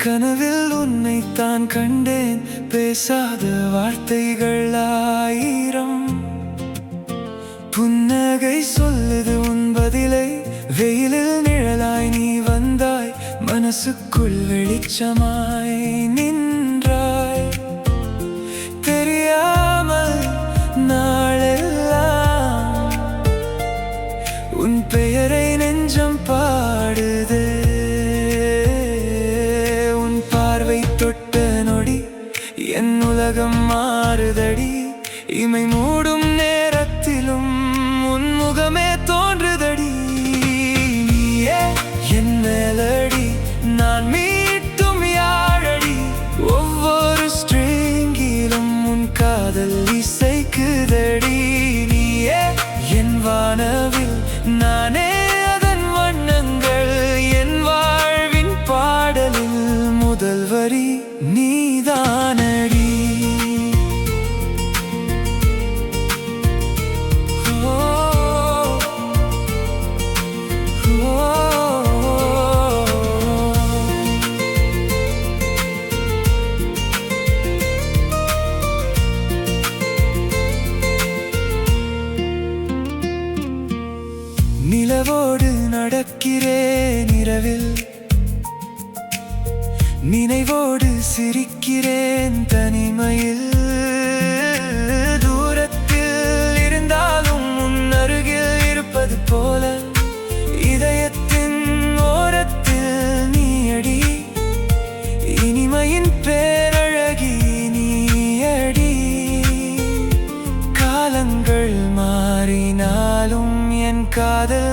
கனவில் உன்னைத்தான் கண்டேன், பேசாத வார்த்தைகள் ஆயிரம். புன்னகை சொல்லுது உன் பதிலை, வெயிலில் நிழலாய் நீ வந்தாய், மனசுக்குள் வெளிச்சமாய் நின்றாய். தெரியாமல் நாளெல்லாம் உன் பெயரை நெஞ்சம் பாடுதே. உன் பார்வை தொட்ட நொடி என் உலகம் மாறுதடி. இமை மூடும் நேரத்திலும் உன் முகமே தோன்றுதடி. நீயே என் மெலடி, நான் மீட்டும் யாழடி. ஒவ்வொரு ஸ்ட்ரிங்கிலும் உன் காதல் இசைக்குதடி. நீயே என் வானவில், நானே அதன் வண்ணங்கள். என் வாழ்வின் பாடலில் முதல் வரி நீதானடி. நிலவோடு நடக்கிறேன் இரவில், நினைவோடு சிரிக்கிறேன் தனிமையில். தூரத்தில் இருந்தாலும் உன் அருகில் இருப்பது போல, இதயத்தின் ஓரத்தில் நீயடி. இனிமையின் பேரழகி நீயடி. காலங்கள் மாறினாலும் என் காதல்